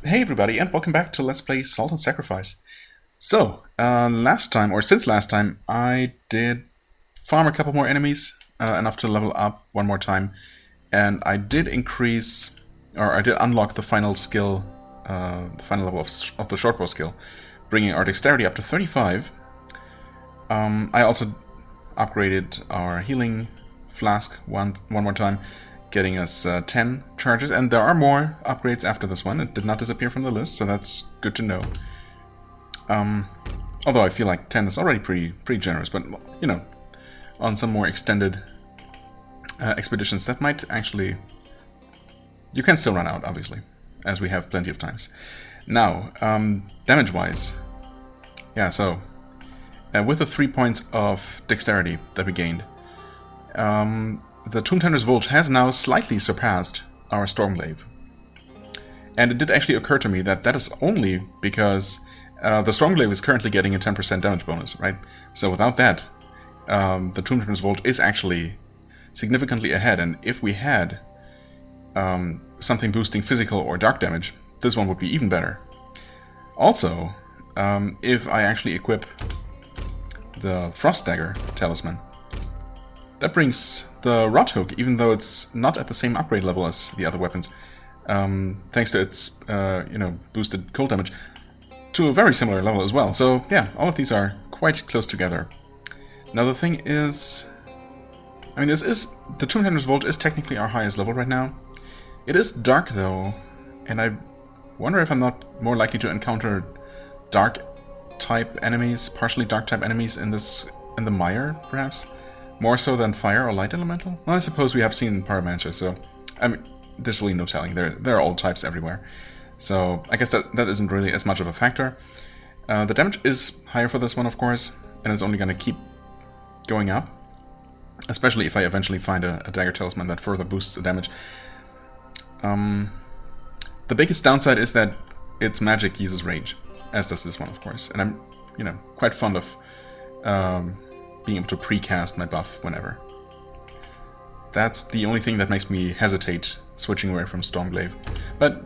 Hey everybody, and welcome back to Let's Play Salt and Sacrifice. So, last time, or since last time, I did farm a couple more enemies, enough to level up one more time, and I did increase, or I did unlock the final skill, the final level of the shortbow skill, bringing our dexterity up to 35. I also upgraded our healing flask one more time, getting us 10 charges, and there are more upgrades after this one. It did not disappear from the list, so that's good to know. Although I feel like 10 is already pretty generous, but you know, on some more extended expeditions, that might actually... You can still run out, obviously, as we have plenty of times. Now, damage-wise, yeah, so with the 3 points of dexterity that we gained, the Tombtender's Vulge has now slightly surpassed our Stormglaive. And it did actually occur to me that that is only because the Stormglaive is currently getting a 10% damage bonus, right? So without that, the Tombtender's Vulge is actually significantly ahead, and if we had something boosting physical or dark damage, this one would be even better. Also, if I actually equip the Frost Dagger Talisman, that brings the Rot Hook, even though it's not at the same upgrade level as the other weapons, thanks to its boosted cold damage, to a very similar level as well. So yeah, all of these are quite close together. Now the thing is, I mean, the Tombtender's Vulge is technically our highest level right now. It is dark though, and I wonder if I'm not more likely to encounter dark type enemies, partially dark type enemies in the mire, perhaps. More so than fire or light elemental? Well, I suppose we have seen Pyromancer, so I mean, there's really no telling. There are all types everywhere. So I guess that isn't really as much of a factor. The damage is higher for this one, of course, and it's only going to keep going up. Especially if I eventually find a Dagger Talisman that further boosts the damage. The biggest downside is that its magic uses rage, as does this one, of course. And I'm, quite fond of being able to precast my buff whenever. That's the only thing that makes me hesitate switching away from Stormglaive. But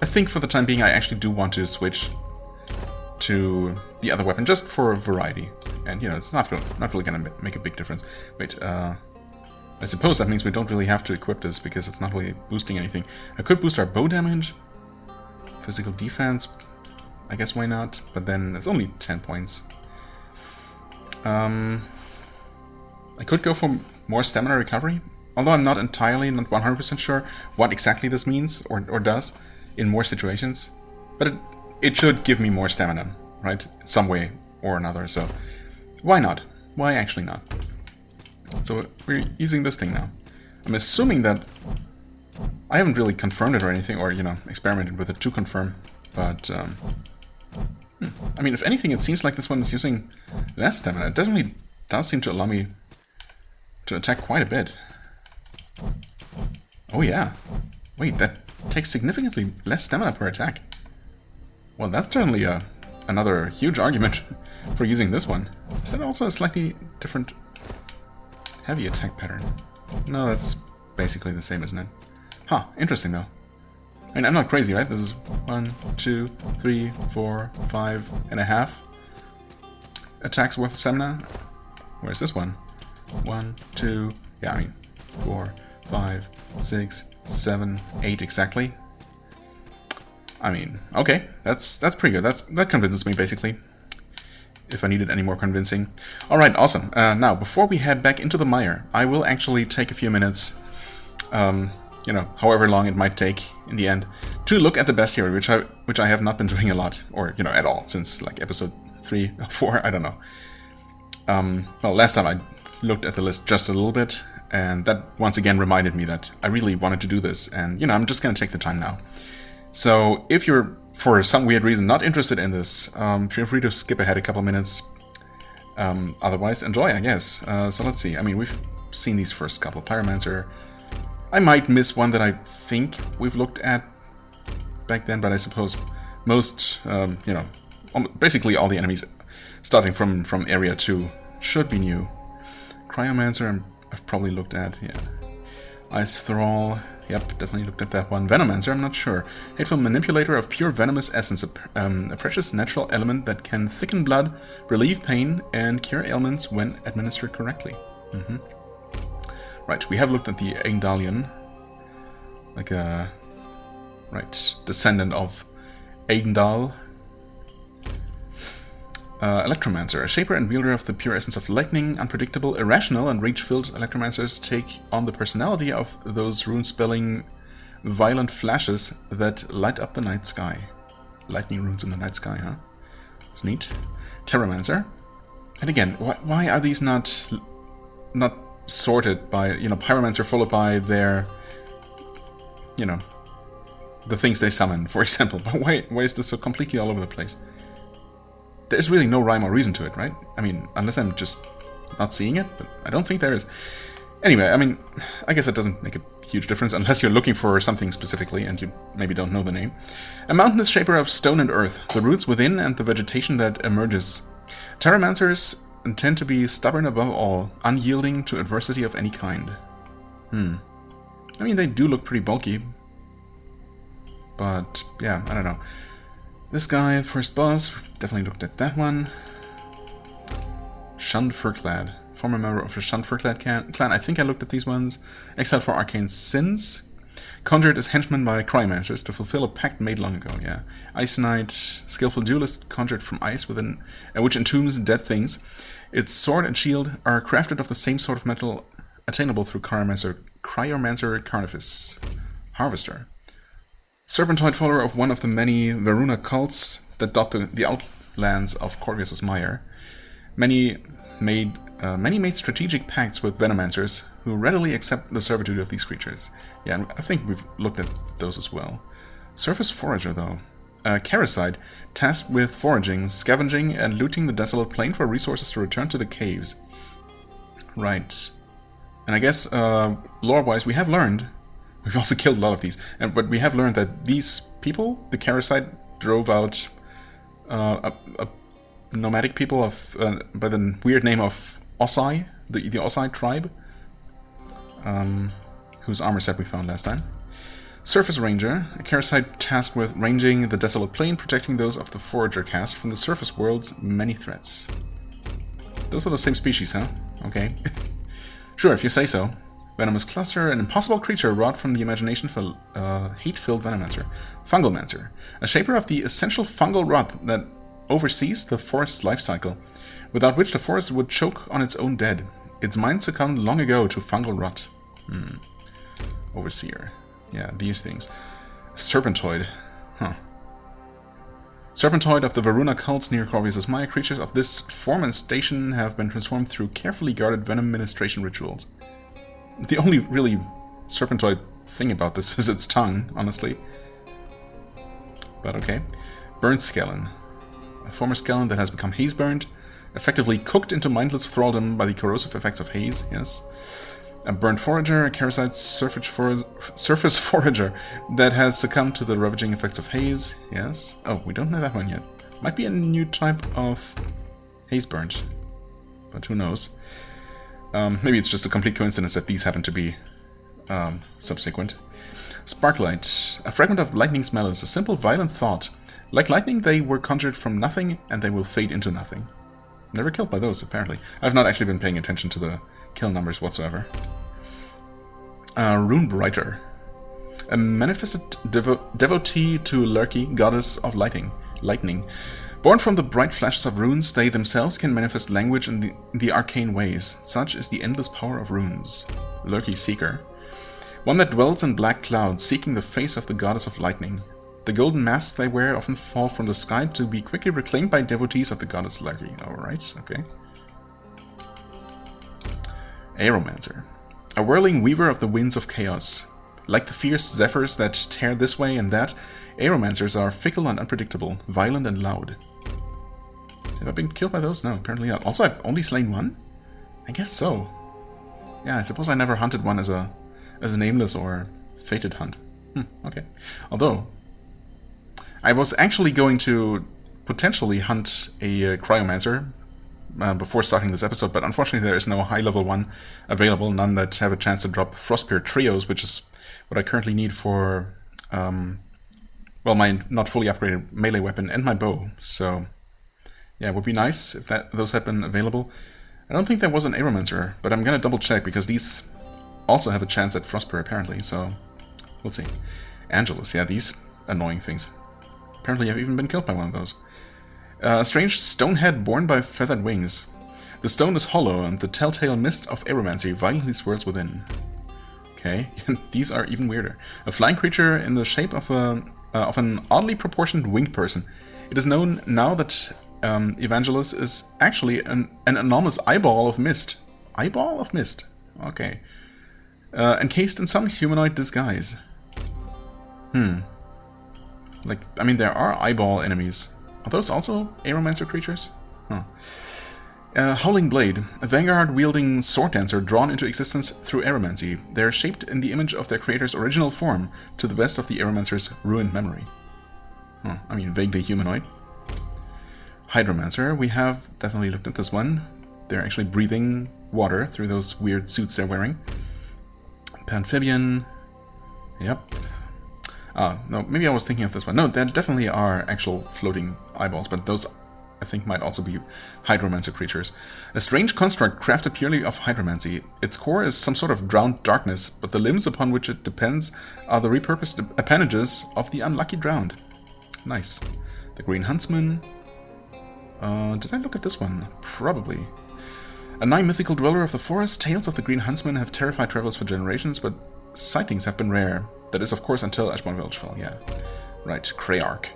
I think for the time being I actually do want to switch to the other weapon, just for variety. And, it's not really going to make a big difference. Wait, I suppose that means we don't really have to equip this, because it's not really boosting anything. I could boost our bow damage, physical defense, I guess why not? But then it's only 10 points. I could go for more stamina recovery, although I'm not 100% sure what exactly this means or does in more situations. But it should give me more stamina, right? Some way or another, so why not? Why actually not? So we're using this thing now. I'm assuming that I haven't really confirmed it or anything, or, experimented with it to confirm, but I mean, if anything, it seems like this one is using less stamina. It definitely does seem to allow me to attack quite a bit. Oh yeah. Wait, that takes significantly less stamina per attack. Well, that's certainly another huge argument for using this one. Is that also a slightly different heavy attack pattern? No, that's basically the same, isn't it? Huh, interesting though. I mean, I'm not crazy, right? This is 1, 2, 3, 4, 5.5 attacks worth of stamina. Where's this one? 1, 2, yeah, I mean, 4, 5, 6, 7, 8 exactly. I mean, okay, that's pretty good. That convinces me, basically, if I needed any more convincing. Alright, awesome. Now, before we head back into the mire, I will actually take a few minutes, however long it might take in the end, to look at the bestiary, which I have not been doing a lot, or, at all, since, like, episode 3 or 4, I don't know. Well, last time I looked at the list just a little bit, and that once again reminded me that I really wanted to do this, and, I'm just gonna take the time now. So, if you're, for some weird reason, not interested in this, feel free to skip ahead a couple minutes. Otherwise, enjoy, I guess. So let's see, I mean, we've seen these first couple. Pyromancer. I might miss one that I think we've looked at back then, but I suppose most, basically all the enemies starting from Area 2 should be new. Cryomancer I've probably looked at, yeah. Ice Thrall, Yep, definitely looked at that one. Venomancer, I'm not sure. Hateful manipulator of pure venomous essence, a precious natural element that can thicken blood, relieve pain, and cure ailments when administered correctly. Right, we have looked at the Aendalion, like a descendant of Aendal. Electromancer, a shaper and wielder of the pure essence of lightning, unpredictable, irrational, and rage-filled electromancers take on the personality of those rune-spelling violent flashes that light up the night sky. Lightning runes in the night sky, huh? It's neat. Terramancer. And again, why are these not sorted by, Pyromancer followed by their, the things they summon, for example? But why is this so completely all over the place? There's really no rhyme or reason to it, right? I mean, unless I'm just not seeing it, but I don't think there is. Anyway, I mean, I guess it doesn't make a huge difference unless you're looking for something specifically and you maybe don't know the name. A mountainous shaper of stone and earth, the roots within and the vegetation that emerges. Terramancers tend to be stubborn above all, unyielding to adversity of any kind. I mean, they do look pretty bulky, but yeah, I don't know. This guy, first boss, we've definitely looked at that one. Shunned Furclad. Former member of the Shunned Furclad clan. I think I looked at these ones. Exiled for arcane sins. Conjured as henchmen by Cryomancers to fulfill a pact made long ago, yeah. Ice Knight, skillful duelist conjured from ice within, which entombs dead things. Its sword and shield are crafted of the same sort of metal attainable through Cryomancer Carnifice. Harvester. Serpentoid follower of one of the many Varuna cults that dot the outlands of Corvius' Mire. Many made strategic pacts with Venomancers who readily accept the servitude of these creatures. Yeah, and I think we've looked at those as well. Surface Forager, though. Caricide, tasked with foraging, scavenging, and looting the desolate plain for resources to return to the caves. Right. And I guess, lore-wise, we have learned... We've also killed a lot of these, but we have learned that these people, the Caricide, drove out a nomadic people of by the weird name of Osai, the Osai tribe, whose armor set we found last time. Surface Ranger, a Caricide tasked with ranging the desolate plain, protecting those of the Forager caste from the surface world's many threats. Those are the same species, huh? Okay. Sure, if you say so. Venomous Cluster, an impossible creature wrought from the imagination for hate-filled Venomancer. Fungalmancer, a shaper of the essential fungal rot that oversees the forest's life cycle, without which the forest would choke on its own dead. Its mind succumbed long ago to fungal rot. Overseer. Yeah, these things. Serpentoid. Huh. Serpentoid of the Varuna cults near Corvius' Mire. Creatures of this form and station have been transformed through carefully guarded venom ministration rituals. The only really serpentoid thing about this is its tongue, honestly. But okay. Burnt Skellen. A former Skellen that has become haze-burned, effectively cooked into mindless thraldom by the corrosive effects of haze, yes. A Burnt Forager, a Caricide surface forager that has succumbed to the ravaging effects of haze, yes. Oh, we don't know that one yet. Might be a new type of haze-burnt, but who knows. Maybe it's just a complete coincidence that these happen to be subsequent. Sparklight. A fragment of lightning's malice, a simple, violent thought. Like lightning, they were conjured from nothing, and they will fade into nothing. Never killed by those, apparently. I've not actually been paying attention to the kill numbers whatsoever. Runebrighter. A manifested devotee to Lurky, goddess of lightning. Born from the bright flashes of runes, they themselves can manifest language in the arcane ways. Such is the endless power of runes. Lurky Seeker. One that dwells in black clouds, seeking the face of the goddess of lightning. The golden masks they wear often fall from the sky to be quickly reclaimed by devotees of the goddess Lurky. Alright, okay. Aeromancer. A whirling weaver of the winds of chaos. Like the fierce zephyrs that tear this way and that, Aeromancers are fickle and unpredictable, violent and loud. Have I been killed by those? No, apparently not. Also, I've only slain one? I guess so. Yeah, I suppose I never hunted one as a nameless or fated hunt. Okay. Although, I was actually going to potentially hunt a Cryomancer before starting this episode, but unfortunately there is no high-level one available, none that have a chance to drop Frostbeard Trios, which is what I currently need for, well, my not fully upgraded melee weapon and my bow. So, yeah, it would be nice if those had been available. I don't think there was an Hydromancer, but I'm gonna double check because these also have a chance at Frostbur apparently, so we'll see. Angelus, yeah, these annoying things. Apparently I've even been killed by one of those. A strange stone head borne by feathered wings. The stone is hollow, and the telltale mist of Aeromancy violently swirls within. Okay, and these are even weirder. A flying creature in the shape of an oddly proportioned winged person. It is known now that Evangelus is actually an enormous eyeball of mist. Eyeball of mist? Okay. Encased in some humanoid disguise. Like, I mean, there are eyeball enemies. Are those also Aeromancer creatures? Huh. Howling Blade, a vanguard-wielding sword dancer drawn into existence through Aeromancy. They are shaped in the image of their creator's original form, to the best of the Aeromancer's ruined memory. Huh. I mean, vaguely humanoid. Hydromancer, we have definitely looked at this one. They're actually breathing water through those weird suits they're wearing. Amphibian. Yep. No, maybe I was thinking of this one. No, there definitely are actual floating eyeballs, but those I think might also be Hydromancer creatures. A strange construct crafted purely of Hydromancy. Its core is some sort of drowned darkness, but the limbs upon which it depends are the repurposed appendages of the unlucky drowned. Nice. The Green Huntsman. Did I look at this one? Probably. A nigh mythical dweller of the forest, tales of the Green Huntsman have terrified travelers for generations, but sightings have been rare. That is, of course, until Ashbourne Village fell, yeah. Right, Krayark.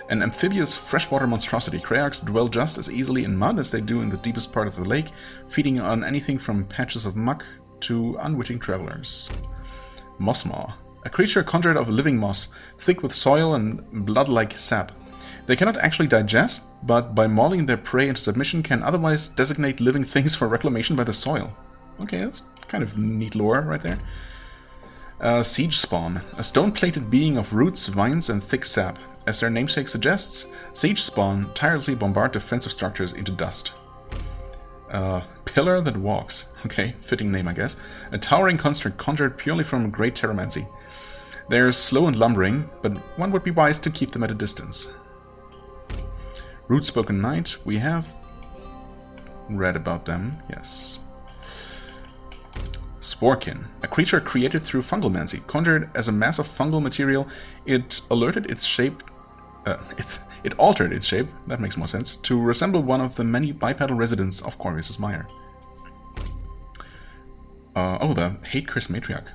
An amphibious freshwater monstrosity, Krayarks dwell just as easily in mud as they do in the deepest part of the lake, feeding on anything from patches of muck to unwitting travelers. Mossmaw. A creature conjured of living moss, thick with soil and blood-like sap. They cannot actually digest, but by mauling their prey into submission can otherwise designate living things for reclamation by the soil. Okay, that's kind of neat lore right there. Siege Spawn. A stone-plated being of roots, vines, and thick sap. As their namesake suggests, Siege Spawn tirelessly bombard defensive structures into dust. Pillar that Walks. Okay, fitting name, I guess. A towering construct conjured purely from great Terramancy. They're slow and lumbering, but one would be wise to keep them at a distance. Rootspoken Knight. We have read about them, yes. Sporkin, a creature created through fungalmancy, conjured as a mass of fungal material. It altered its shape. That makes more sense, to resemble one of the many bipedal residents of Corvus' Mire. Oh, the Hate Curse Matriarch.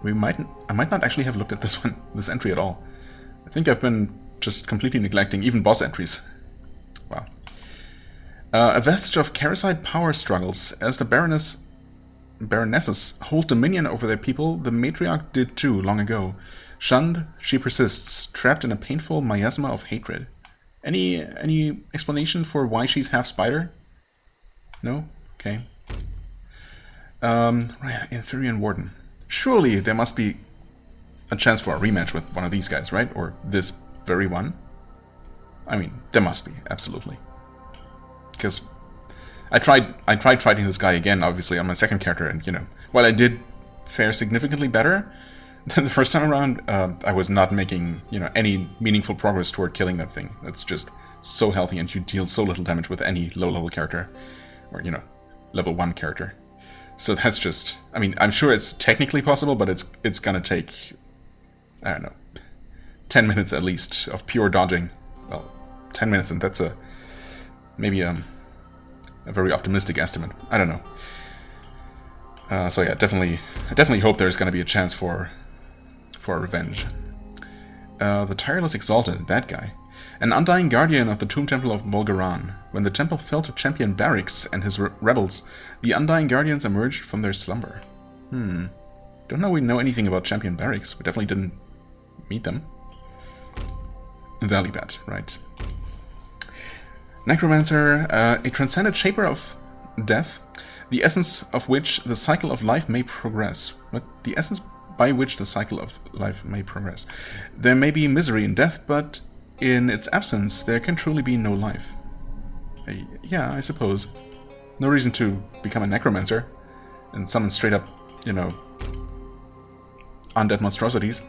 I might not actually have looked at this entry at all. I think I've been just completely neglecting even boss entries. Wow. A vestige of Charisite power struggles. As the Baronesses hold dominion over their people, the matriarch did too, long ago. Shunned, she persists, trapped in a painful miasma of hatred. Any explanation for why she's half spider? No? Okay. Right, Inferior Warden. Surely there must be a chance for a rematch with one of these guys, right? Or this very one? I mean, there must be, absolutely. Because I tried fighting this guy again, obviously, on my second character, and, you know, while I did fare significantly better than the first time around, I was not making, you know, any meaningful progress toward killing that thing. It's just so healthy, and you deal so little damage with any low-level character, or, you know, level 1 character. So that's just, I mean, I'm sure it's technically possible, but it's gonna take, I don't know, 10 minutes at least of pure dodging. Well, 10 minutes, and that's maybe a very optimistic estimate. I don't know. So yeah, I definitely hope there's going to be a chance for a revenge. The Tireless Exalted, that guy. An undying guardian of the Tomb Temple of Bolgaran. When the temple fell to Champion Barrix and his rebels, the undying guardians emerged from their slumber. Don't know we know anything about Champion Barrix. We definitely didn't meet them. Valleybat, right. Necromancer, a transcendent shaper of death, the essence of which the cycle of life may progress. What? The essence by which the cycle of life may progress. There may be misery in death, but in its absence, there can truly be no life. Yeah, I suppose. No reason to become a necromancer and summon straight up, you know, undead monstrosities.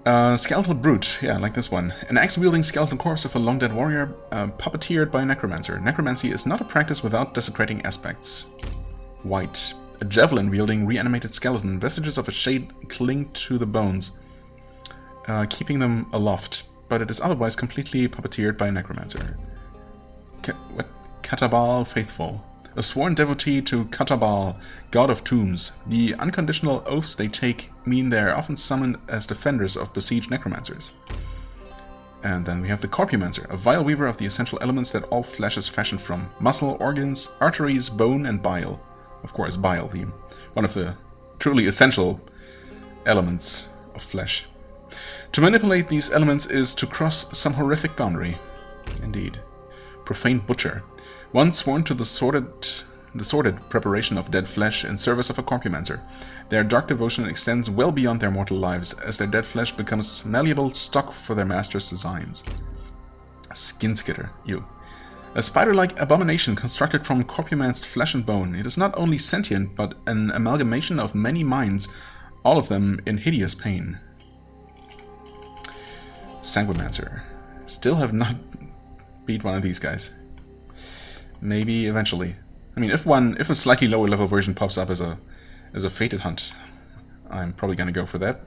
Skeletal Brute, yeah, like this one. An axe-wielding skeleton corpse of a long-dead warrior, puppeteered by a Necromancer. Necromancy is not a practice without desecrating aspects. White. A javelin-wielding reanimated skeleton. Vestiges of a shade cling to the bones, keeping them aloft, but it is otherwise completely puppeteered by a Necromancer. Katabal Faithful. A sworn devotee to Katabal, god of tombs. The unconditional oaths they take mean they are often summoned as defenders of besieged necromancers. And then we have the Corpumenter, a vile weaver of the essential elements that all flesh is fashioned from. Muscle, organs, arteries, bone, and bile. Of course, bile, one of the truly essential elements of flesh. To manipulate these elements is to cross some horrific boundary. Indeed. Profane Butcher. One sworn to the sordid preparation of dead flesh in service of a Corpumenter. Their dark devotion extends well beyond their mortal lives, as their dead flesh becomes malleable stock for their master's designs. Skinskitter, you. A spider-like abomination constructed from corpumenced flesh and bone. It is not only sentient, but an amalgamation of many minds, all of them in hideous pain. Sanguimancer. Still have not beat one of these guys. Maybe eventually. I mean, if a slightly lower level version pops up as a fated hunt, I'm probably gonna go for that.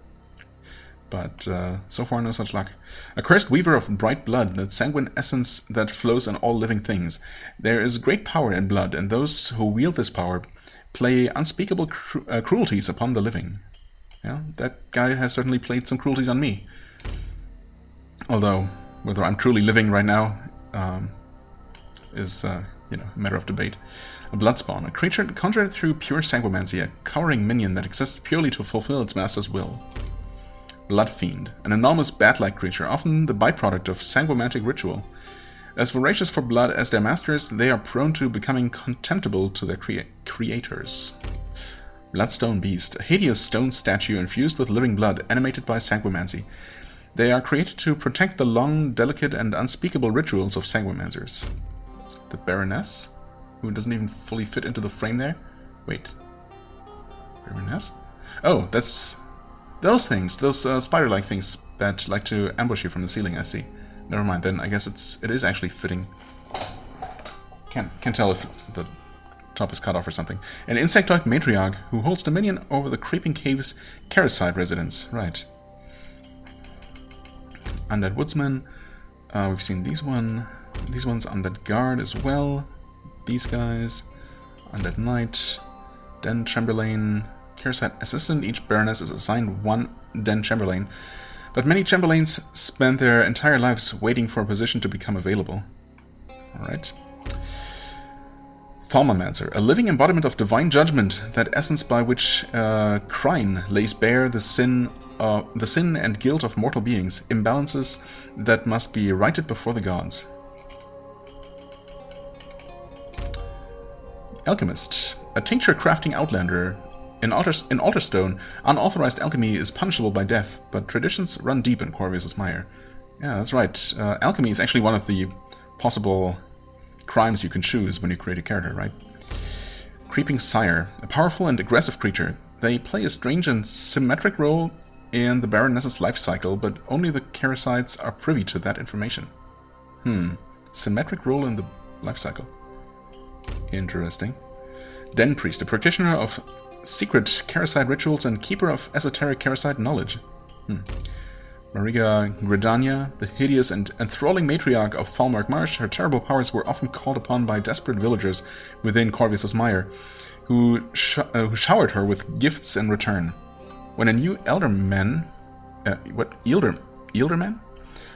But so far, no such luck. A cursed weaver of bright blood, the sanguine essence that flows in all living things. There is great power in blood, and those who wield this power play unspeakable cruelties upon the living. Yeah, that guy has certainly played some cruelties on me. Although, whether I'm truly living right now is, a matter of debate. A Bloodspawn, a creature conjured through pure sanguimancy, a cowering minion that exists purely to fulfill its master's will. Blood Fiend, an enormous bat-like creature, often the byproduct of sanguimantic ritual. As voracious for blood as their masters, they are prone to becoming contemptible to their creators. Bloodstone Beast, a hideous stone statue infused with living blood, animated by sanguimancy. They are created to protect the long, delicate, and unspeakable rituals of sanguimancers. The Baroness, who doesn't even fully fit into the frame there. Wait. Baroness? Oh, that's those things, those spider-like things that like to ambush you from the ceiling, I see. Never mind, then I guess it is actually fitting. Can't tell if the top is cut off or something. An insectoid matriarch who holds dominion over the creeping cave's Karasite residence. Right. Undead Woodsman. We've seen these ones. Undead Guard as well. These guys. Undead Knight. Den Chamberlain. Karasite Assistant. Each Baroness is assigned one Den Chamberlain. But many Chamberlains spend their entire lives waiting for a position to become available. Alright. Thaumamancer, a living embodiment of divine judgment, that essence by which Crine lays bare the sin and guilt of mortal beings, imbalances that must be righted before the gods. Alchemist, a tincture-crafting outlander. In Alterstone, unauthorized alchemy is punishable by death, but traditions run deep in Corvus' mire. Yeah, that's right. Alchemy is actually one of the possible crimes you can choose when you create a character, right? Creeping Sire, a powerful and aggressive creature. They play a strange and symmetric role in the Baroness's life cycle, but only the Karasites are privy to that information. Symmetric role in the life cycle. Interesting. Den Priest, a practitioner of secret Karasite rituals and keeper of esoteric Karasite knowledge. Mariga Gridania, the hideous and enthralling matriarch of Falmark Marsh, her terrible powers were often called upon by desperate villagers within Corvus' mire, who showered her with gifts in return. When a new Elderman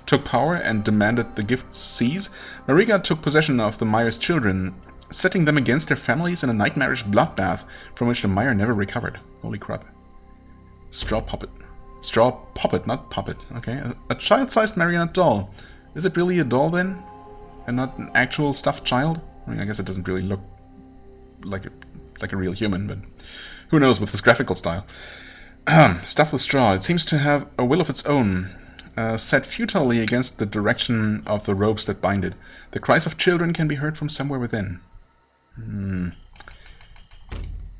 took power and demanded the gifts seize, Mariga took possession of the mire's children, setting them against their families in a nightmarish bloodbath from which the mire never recovered. Holy crap. Straw Puppet, not puppet. Okay. A child-sized marionette doll. Is it really a doll then? And not an actual stuffed child? I mean, I guess it doesn't really look like a real human, but who knows with this graphical style. Stuffed with straw. It seems to have a will of its own, set futilely against the direction of the ropes that bind it. The cries of children can be heard from somewhere within.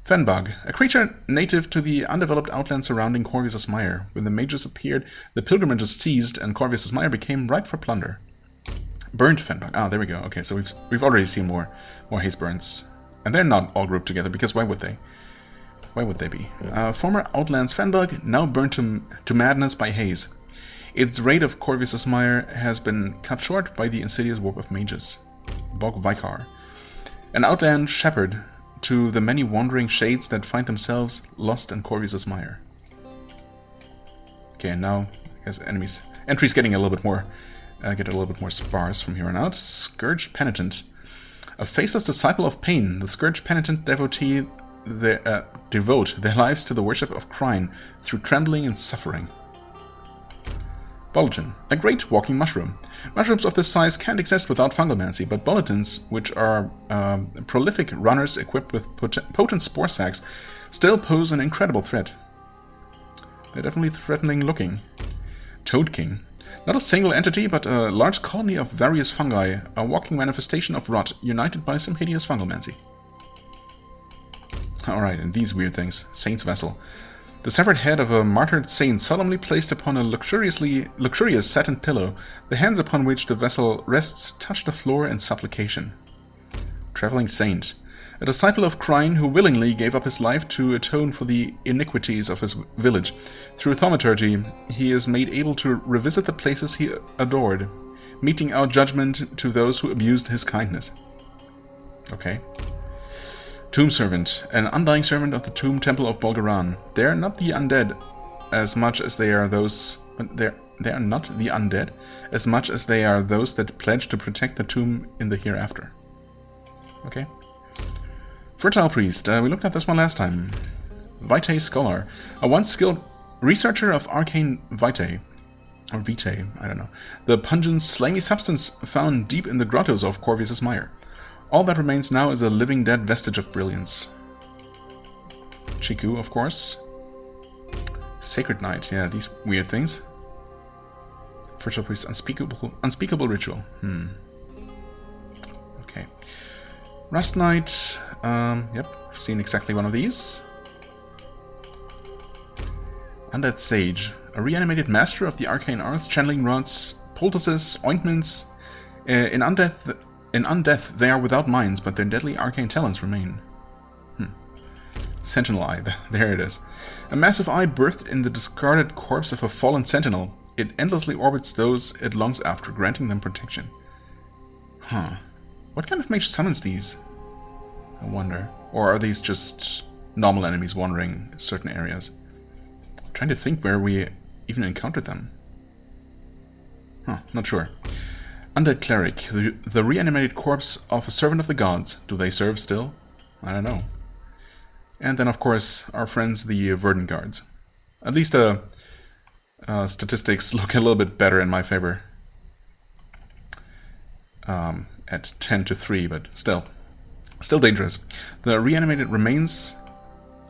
Fenbug, a creature native to the undeveloped outland surrounding Corvus' Mire. When the mages appeared, the pilgrimages ceased, and Corvus' Mire became ripe for plunder. Burnt Fenbug. Ah, there we go. Okay, so we've already seen more haste burns. And they're not all grouped together, because why would they? Why would they be? Former Outlands Fenbug, now burnt to madness by haze. Its raid of Corvus' Mire has been cut short by the insidious warp of mages. Bog Vicar. An outland shepherd to the many wandering shades that find themselves lost in Corvus' Mire. Okay, and now I guess entries getting a little bit more sparse from here on out. Scourge Penitent. A faceless disciple of pain, the Scourge Penitent devotee devote their lives to the worship of crime through trembling and suffering. Bulletin. A great walking mushroom. Mushrooms of this size can't exist without fungalmancy, but bulletins, which are prolific runners equipped with potent spore sacs, still pose an incredible threat. They're definitely threatening looking. Toad King. Not a single entity, but a large colony of various fungi, a walking manifestation of rot, united by some hideous fungalmancy. Alright, and these weird things. Saint's Vessel. The severed head of a martyred saint solemnly placed upon a luxurious satin pillow, the hands upon which the vessel rests touch the floor in supplication. Traveling Saint. A disciple of Crine who willingly gave up his life to atone for the iniquities of his village. Through thaumaturgy, he is made able to revisit the places he adored, meting out judgment to those who abused his kindness. Okay. Tomb Servant, an undying servant of the Tomb Temple of Bolgaran. They are not the undead as much as they are those... They are not the undead as much as they are those that pledge to protect the tomb in the hereafter. Okay. Fertile Priest, we looked at this one last time. Vitae Scholar, a once skilled researcher of arcane vitae. Or vitae, I don't know. The pungent, slimy substance found deep in the grottos of Corvus' Mire. All that remains now is a living dead vestige of brilliance. Chiku, of course. Sacred Knight, yeah, these weird things. Fertile Priest, unspeakable ritual. Okay. Rust Knight, yep, seen exactly one of these. Undead Sage, a reanimated master of the arcane arts, channeling rods, poultices, ointments. In undeath, they are without minds, but their deadly arcane talents remain. Sentinel Eye, there it is. A massive eye birthed in the discarded corpse of a fallen sentinel. It endlessly orbits those it longs after, granting them protection. What kind of mage summons these? I wonder. Or are these just normal enemies wandering certain areas? I'm trying to think where we even encountered them. Not sure. Undead Cleric, the reanimated corpse of a servant of the gods. Do they serve still? I don't know. And then, of course, our friends, the Verdant Guards. At least statistics look a little bit better in my favor. At 10-3, but still dangerous. The reanimated remains,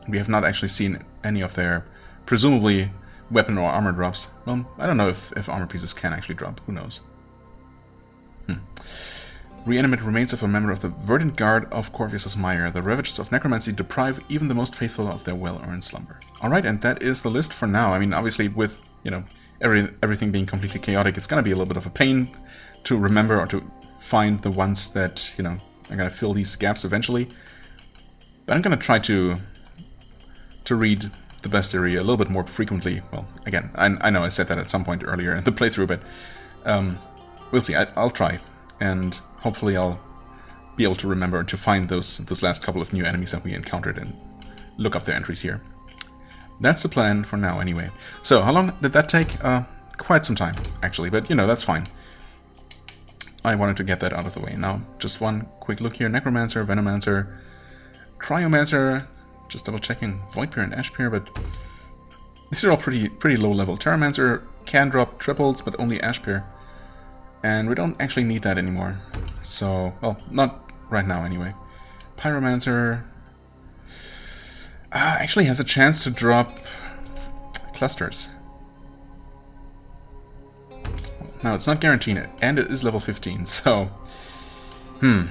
we have not actually seen any of their, presumably, weapon or armor drops. Well, I don't know if armor pieces can actually drop. Who knows? Reanimated remains of a member of the Verdant Guard of Corvus' Mire. The ravages of necromancy deprive even the most faithful of their well-earned slumber. Alright, and that is the list for now. I mean, obviously, with, everything being completely chaotic, it's gonna be a little bit of a pain to remember or to find the ones that, are gonna fill these gaps eventually. But I'm gonna try to read the bestiary a little bit more frequently. Well, again, I know I said that at some point earlier in the playthrough, but we'll see. I'll try, and hopefully I'll be able to remember to find those last couple of new enemies that we encountered and look up their entries here. That's the plan for now, anyway. So, how long did that take? Quite some time, actually, but, that's fine. I wanted to get that out of the way. Now, just one quick look here. Necromancer, Venomancer, Cryomancer, just double-checking Voidpear and Ashpear, but these are all pretty low-level. Terramancer can drop triples, but only Ashpear. And we don't actually need that anymore. So, well, not right now anyway. Pyromancer actually has a chance to drop clusters. Now, it's not guaranteed it, and it is level 15, so... You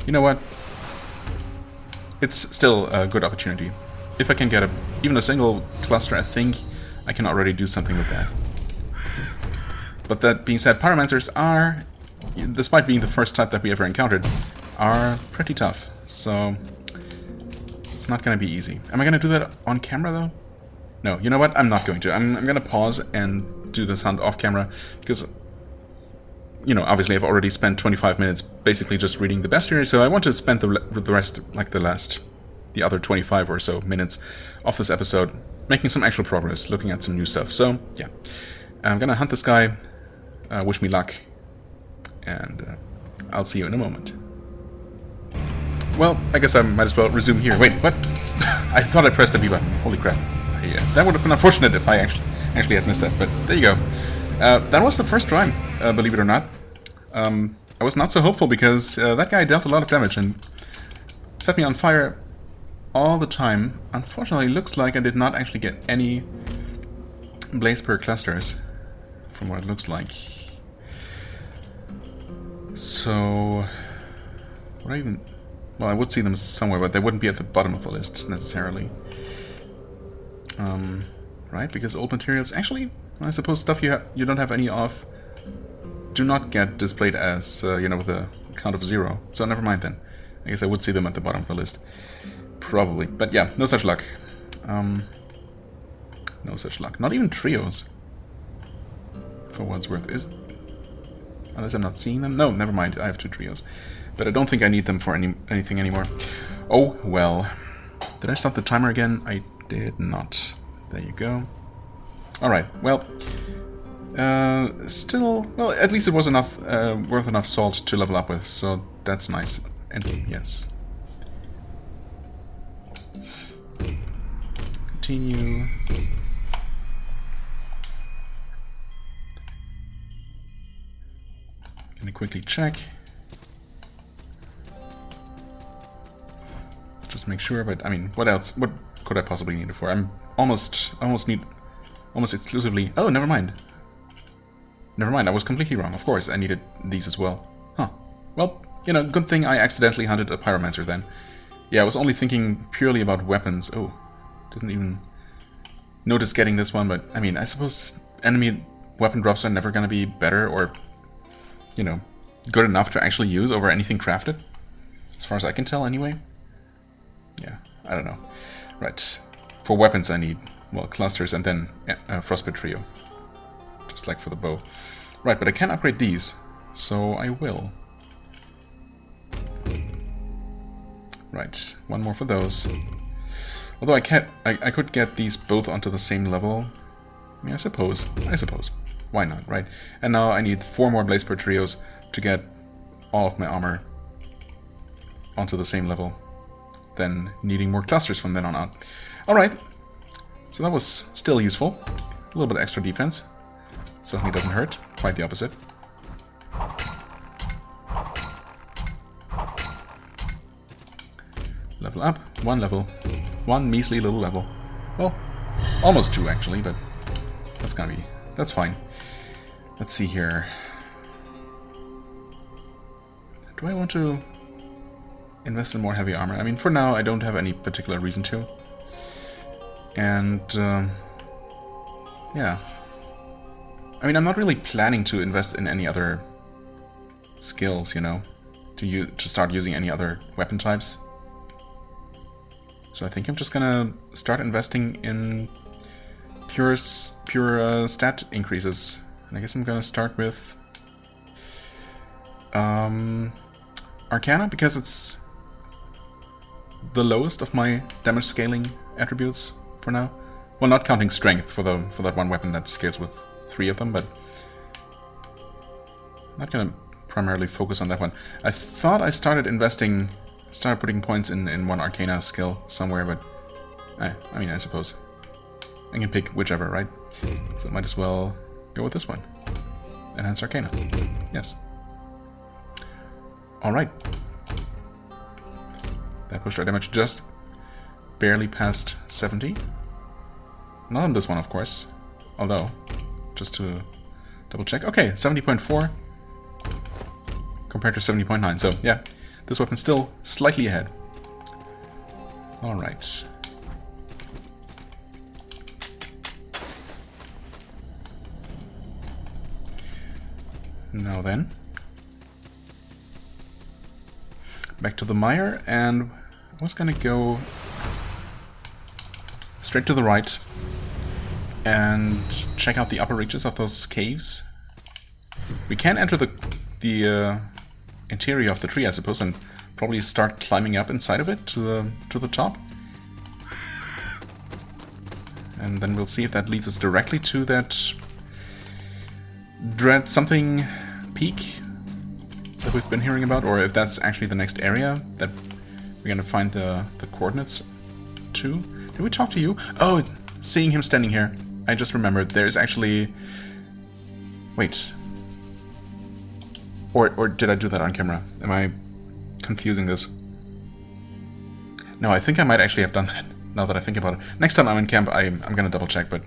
know what? it's still a good opportunity. If I can get even a single cluster, I think I can already do something with that. But that being said, Pyromancers are, despite being the first type that we ever encountered, are pretty tough. So it's not going to be easy. Am I going to do that on camera though? No, you know what? I'm not going to. I'm going to pause and do this hunt off camera because, you know, obviously I've already spent 25 minutes basically just reading the bestiary, so I want to spend the rest, like the other 25 or so minutes of this episode making some actual progress, looking at some new stuff. So, yeah. I'm gonna hunt this guy, wish me luck, and I'll see you in a moment. Well, I guess I might as well resume here. Wait, what? I thought I pressed the B button. Holy crap. That would have been unfortunate if I actually had missed that, but there you go. That was the first try, believe it or not. I was not so hopeful because that guy dealt a lot of damage and set me on fire all the time. Unfortunately, it looks like I did not actually get any blaze per clusters, from what it looks like. So, would I even... Well, I would see them somewhere, but they wouldn't be at the bottom of the list, necessarily. Right, because old materials... Actually, I suppose stuff you don't have any of do not get displayed as, you know, with a count of 0. So never mind then. I guess I would see them at the bottom of the list. Probably. But yeah, no such luck. No such luck. Not even trios. For what it's worth. Unless I'm not seeing them? No, never mind. I have 2 trios. But I don't think I need them for anything anymore. Oh, well. Did I stop the timer again? I did not. There you go. Alright, well. Still, well, at least it was enough, worth enough salt to level up with, so that's nice. And yes. Continue. Gonna quickly check. Just make sure, but I mean, what else? What could I possibly need it for? I'm almost exclusively... Oh, never mind. Never mind, I was completely wrong. Of course, I needed these as well. Huh. Well, you know, good thing I accidentally hunted a Pyromancer then. Yeah, I was only thinking purely about weapons. Oh, didn't even notice getting this one, but I mean, I suppose enemy weapon drops are never going to be better or, you know, good enough to actually use over anything crafted. As far as I can tell, anyway. Yeah, I don't know. Right. For weapons I need, well, clusters and then Frostbite Trio. Just like for the bow. Right, but I can upgrade these, so I will. Right, one more for those. Although I could get these both onto the same level. I mean, I suppose. Why not, right? And now I need 4 more Blaze Trios to get all of my armor onto the same level. Then needing more clusters from then on out. Alright, so that was still useful. A little bit extra defense. Certainly doesn't hurt. Quite the opposite. Level up. 1 level. 1 measly little level. Well, almost 2 actually, but that's fine. Let's see here. Do I want to invest in more heavy armor? I mean, for now, I don't have any particular reason to. And, yeah. I mean, I'm not really planning to invest in any other skills, you know, to start using any other weapon types. So I think I'm just gonna start investing in pure stat increases. And I guess I'm gonna start with Arcana, because it's the lowest of my damage scaling attributes for now. Well, not counting strength for that one weapon that scales with 3 of them, but I'm not gonna primarily focus on that one. I thought I started putting points in one Arcana skill somewhere, but I mean, I suppose I can pick whichever, right? So I might as well go with this one. Enhance Arcana. Yes. Alright. That pushed our damage just barely past 70. Not on this one, of course. Although, just to double check. Okay, 70.4 compared to 70.9. So, yeah, this weapon's still slightly ahead. Alright. Now then. Back to the mire, and I was gonna go straight to the right and check out the upper reaches of those caves. We can enter the interior of the tree, I suppose, and probably start climbing up inside of it to the top. And then we'll see if that leads us directly to that Dread something Peak that we've been hearing about, or if that's actually the next area that we're gonna find the coordinates to. Did we talk to you? Oh, seeing him standing here, I just remembered there's actually... Wait. Or did I do that on camera? Am I confusing this? No, I think I might actually have done that, now that I think about it. Next time I'm in camp, I'm gonna double check, but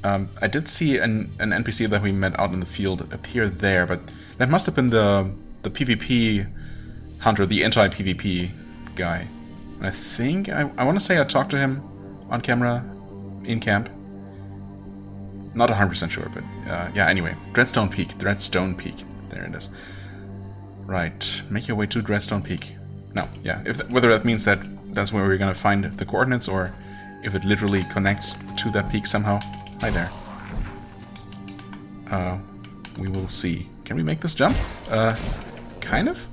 I did see an NPC that we met out in the field appear there, but that must have been the PvP hunter, the anti-PvP guy. And I think, I want to say I talked to him on camera, in camp. Not 100% sure, but yeah, anyway. Dreadstone Peak, Dreadstone Peak. There it is. Right, make your way to Dreadstone Peak. No, yeah, whether that means that that's where we're gonna find the coordinates, or if it literally connects to that peak somehow. Hi there. We will see. Can we make this jump? Kind of?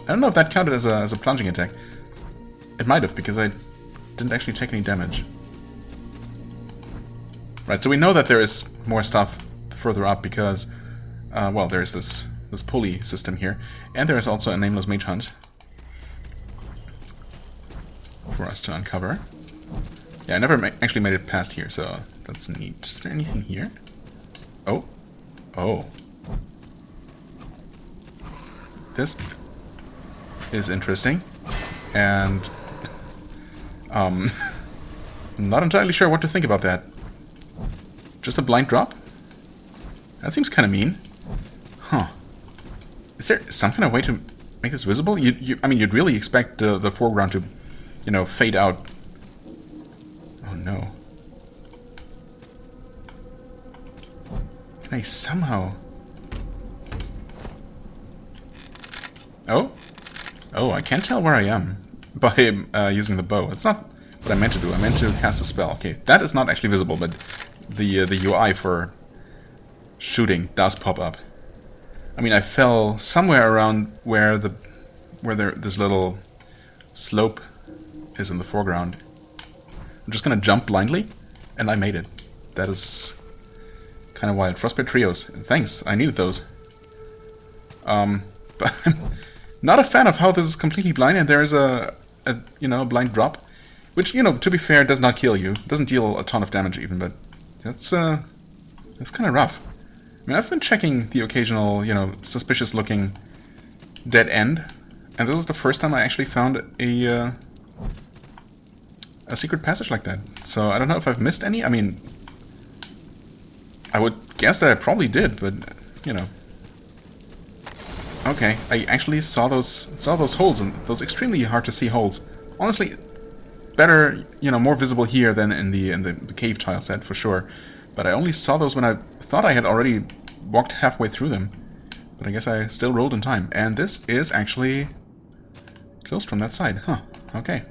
I don't know if that counted as a plunging attack. It might have, because I didn't actually take any damage. Right, so we know that there is more stuff further up because, well, there's this pulley system here, and there is also a nameless mage hunt for us to uncover. Yeah, I never actually made it past here, so that's neat. Is there anything here? Oh. Oh. This is interesting, and I'm not entirely sure what to think about that. Just a blind drop? That seems kind of mean. Huh. Is there some kind of way to make this visible? I mean, you'd really expect the foreground to, you know, fade out. Oh no. Can I somehow... Oh? Oh, I can't tell where I am by using the bow. It's not what I meant to do. I meant to cast a spell. Okay, that is not actually visible, but the UI for shooting does pop up. I mean, I fell somewhere around where this little slope is in the foreground. I'm just gonna jump blindly, and I made it. That is kind of wild. Frostbite Trios. Thanks, I needed those. But I'm not a fan of how this is completely blind, and there is a blind drop, which, you know, to be fair, does not kill you. It doesn't deal a ton of damage even, but that's kind of rough. I mean, I've been checking the occasional, you know, suspicious-looking dead end, and this is the first time I actually found a secret passage like that. So I don't know if I've missed any. I mean, I would guess that I probably did, but you know. Okay, I actually saw those holes, and those extremely hard to see holes. Honestly, better, you know, more visible here than in the cave tile set for sure. But I only saw those when I thought I had already walked halfway through them. But I guess I still rolled in time. And this is actually closed from that side. Huh, okay.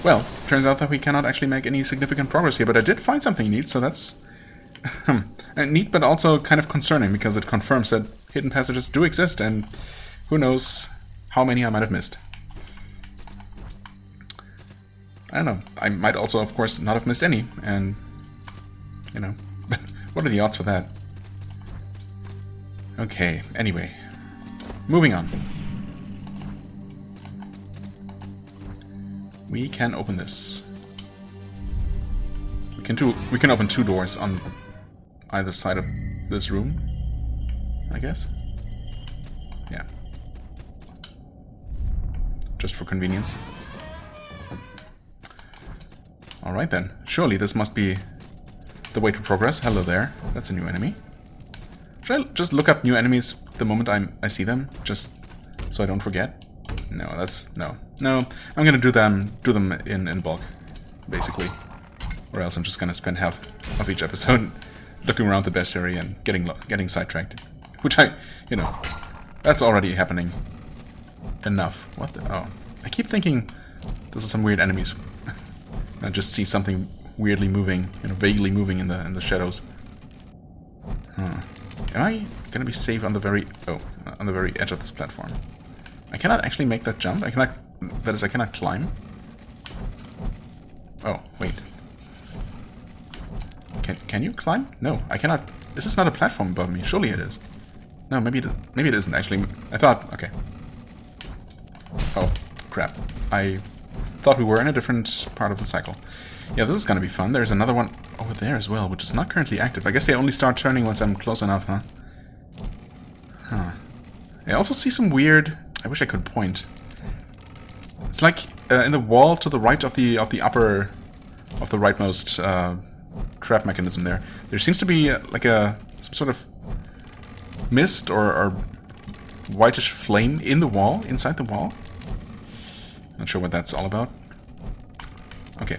Well, turns out that we cannot actually make any significant progress here, but I did find something neat, so that's neat, but also kind of concerning, because it confirms that hidden passages do exist, and who knows how many I might have missed. I don't know. I might also, of course, not have missed any, and, you know, what are the odds for that? Okay, anyway. Moving on. We can open this. We can open two doors on either side of this room, I guess. Yeah. Just for convenience. Alright then. Surely this must be the way to progress. Hello there. That's a new enemy. Should I just look up new enemies the moment I see them? Just so I don't forget? No, that's... No. No, I'm gonna do them in bulk, basically. Or else I'm just gonna spend half of each episode looking around the best area and getting sidetracked. Which you know, that's already happening enough. What the... Oh. I keep thinking this is some weird enemies. I just see something weirdly moving, you know, vaguely moving in the shadows. Huh. Am I gonna be safe on the very... Oh, on the very edge of this platform? I cannot actually make that jump. I cannot... That is, I cannot climb. Oh, wait. Can you climb? No, I cannot. This is not a platform above me. Surely it is. No, maybe it isn't actually. I thought... Okay. Oh, crap. I thought we were in a different part of the cycle. Yeah, this is gonna be fun. There's another one over there as well, which is not currently active. I guess they only start turning once I'm close enough, huh? Huh. I also see some weird... I wish I could point. It's like in the wall to the right of the upper... of the rightmost trap mechanism there. There seems to be like some sort of mist or whitish flame in the wall, inside the wall. Not sure what that's all about. Okay.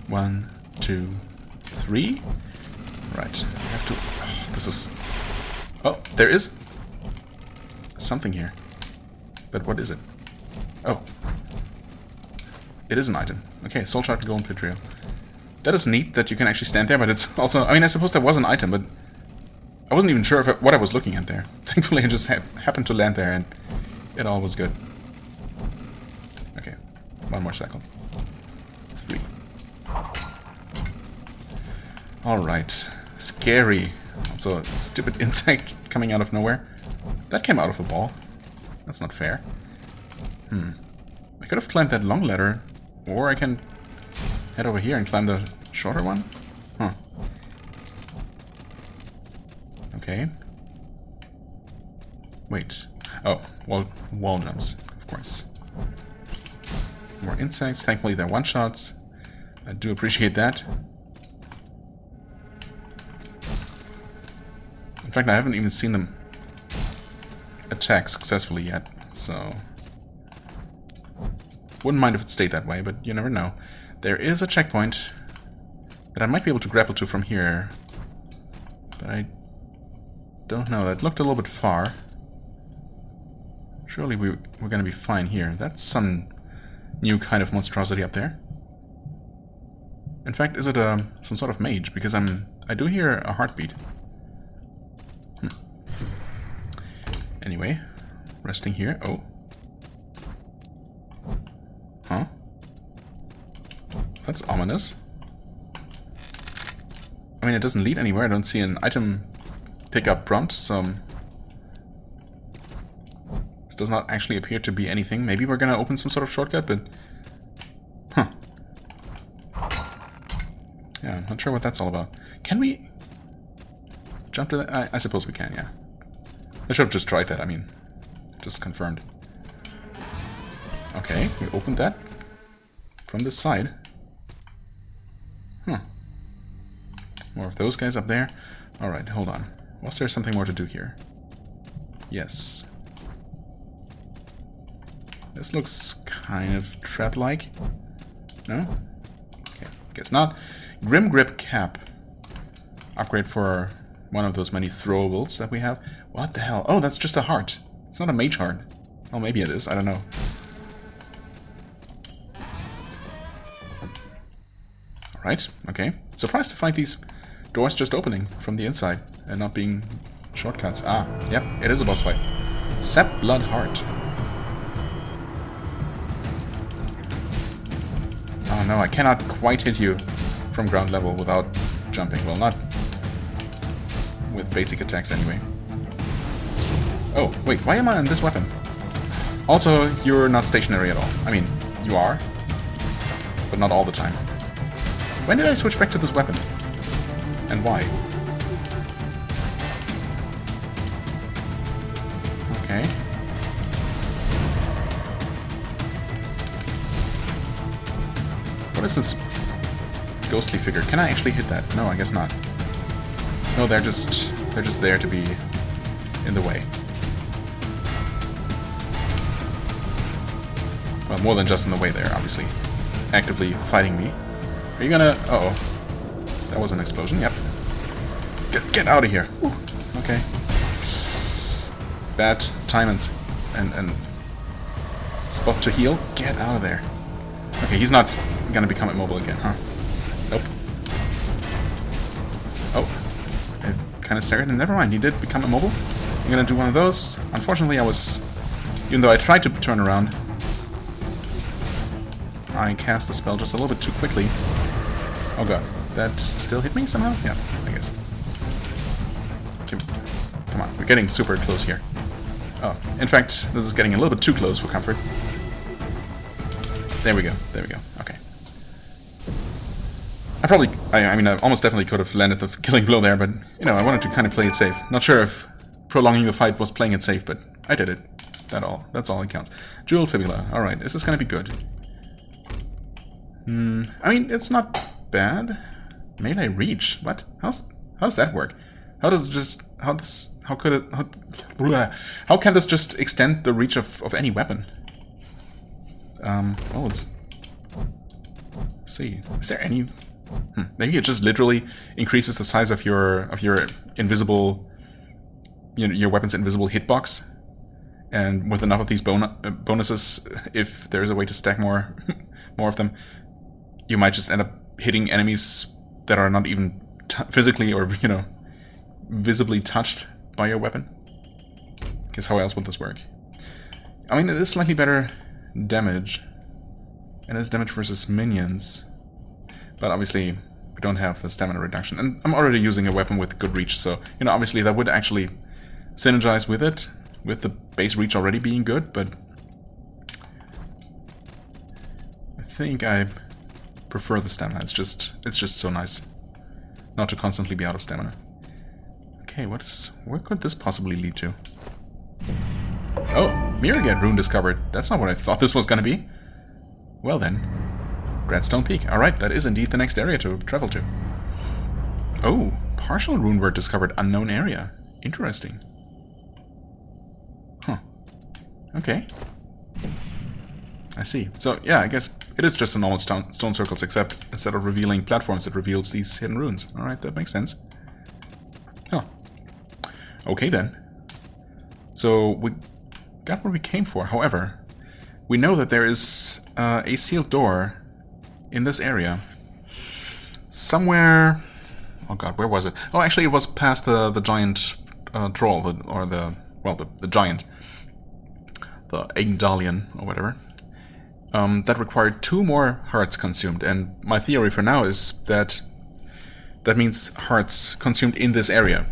1, 2, 3. Right. I have to... Oh, this is... Oh, there is something here. But what is it? Oh. It is an item. Okay, Soul Shard Golden Petrio. That is neat that you can actually stand there, but it's also... I mean, I suppose that was an item, but I wasn't even sure what I was looking at there. Thankfully, I just happened to land there, and it all was good. Okay, one more cycle. 3. Alright. Scary. Also, a stupid insect coming out of nowhere. That came out of the wall. That's not fair. I could have climbed that long ladder, or I can head over here and climb the shorter one? Huh. Okay. Wait. Oh, wall jumps, of course. More insects. Thankfully they're one-shots. I do appreciate that. In fact, I haven't even seen them attack successfully yet, so... Wouldn't mind if it stayed that way, but you never know. There is a checkpoint that I might be able to grapple to from here. But I don't know. That looked a little bit far. Surely we're going to be fine here. That's some new kind of monstrosity up there. In fact, is it some sort of mage? Because I do hear a heartbeat. Anyway, resting here. Oh. Huh? That's ominous. I mean, it doesn't lead anywhere. I don't see an item pickup prompt, so... This does not actually appear to be anything. Maybe we're gonna open some sort of shortcut, but... Huh. Yeah, I'm not sure what that's all about. Can we... jump to that? I suppose we can, yeah. I should have just tried that, I mean... Just confirmed. Okay, we opened that. From this side. Huh. More of those guys up there. Alright, hold on. Was there something more to do here? Yes. This looks kind of trap-like. No? Okay, guess not. Grim Grip Cap. Upgrade for one of those many throwables that we have. What the hell? Oh, that's just a heart. It's not a mage heart. Oh, maybe it is. I don't know. Alright, okay. Surprised to find these doors just opening from the inside and not being shortcuts. Ah, yep, it is a boss fight. Sap Blood Heart. Oh no, I cannot quite hit you from ground level without jumping. Well, not with basic attacks anyway. Oh, wait, why am I on this weapon? Also, you're not stationary at all. I mean, you are, but not all the time. When did I switch back to this weapon? And why? Okay. What is this ghostly figure? Can I actually hit that? No, I guess not. No, they're just there to be in the way. Well, more than just in the way there, obviously. Actively fighting me. Are you gonna... Uh-oh. That was an explosion, yep. Get out of here. Whew. Okay. Bad time and spot to heal. Get out of there. Okay, he's not gonna become immobile again, huh? Nope. Oh. I kind of stared at him. Never mind, he did become immobile. I'm gonna do one of those. Unfortunately, I was... Even though I tried to turn around, I cast the spell just a little bit too quickly. Oh god. That still hit me somehow? Yeah, I guess. Okay. Come on, we're getting super close here. Oh, in fact, this is getting a little bit too close for comfort. There we go, there we go, okay. I mean, I almost definitely could have landed the killing blow there, but, you know, I wanted to kind of play it safe. Not sure if prolonging the fight was playing it safe, but I did it. That's all that counts. Jeweled Fibula, alright, is this gonna be good? I mean, it's not bad. Melee reach? What? How does that work? How can this just extend the reach of any weapon? Well, let's see. Is there any... Maybe it just literally increases the size of your invisible... your weapon's invisible hitbox. And with enough of these bonuses, if there is a way to stack more of them, you might just end up hitting enemies that are not even physically or, you know, visibly touched by your weapon. Guess how else would this work? I mean, it is slightly better damage. And it's damage versus minions. But obviously, we don't have the stamina reduction. And I'm already using a weapon with good reach, so, you know, obviously that would actually synergize with it, with the base reach already being good, but I think I prefer the stamina. It's just so nice not to constantly be out of stamina. Okay, where could this possibly lead to? Oh, Myriad rune discovered. That's not what I thought this was gonna be. Well then, Dreadstone Peak. Alright, that is indeed the next area to travel to. Oh, partial rune word discovered. Unknown area. Interesting. Huh. Okay. I see. So, yeah, I guess it is just a normal stone circles, except instead of revealing platforms, it reveals these hidden runes. Alright, that makes sense. Oh. Okay, then. So, we got what we came for. However, we know that there is a sealed door in this area. Somewhere... Oh god, where was it? Oh, actually, it was past the giant troll, the giant. The Agendalion, or whatever. That required 2 more hearts consumed, and my theory for now is that that means hearts consumed in this area.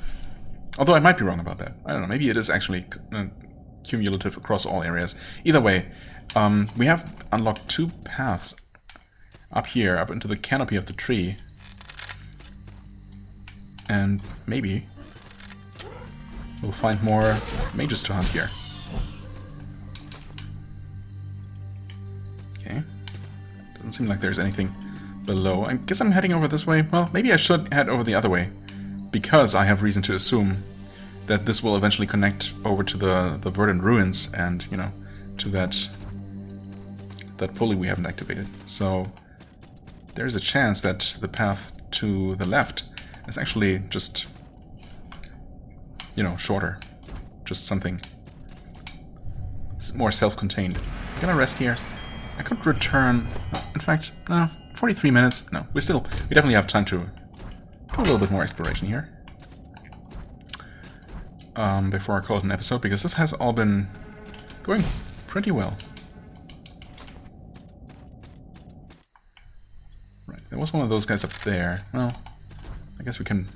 Although I might be wrong about that. I don't know, maybe it is actually cumulative across all areas. Either way, we have unlocked 2 paths up here, up into the canopy of the tree. And maybe we'll find more mages to hunt here. Okay. Doesn't seem like there's anything below. I guess I'm heading over this way. Well, maybe I should head over the other way, because I have reason to assume that this will eventually connect over to the Verdant Ruins and, you know, to that pulley we haven't activated. So there's a chance that the path to the left is actually just, you know, shorter. Just something more self-contained. I'm gonna rest here. I could return... In fact, no, 43 minutes. No, we definitely have time to do a little bit more exploration here. Before I call it an episode, because this has all been going pretty well. Right, there was one of those guys up there. Well, I guess we can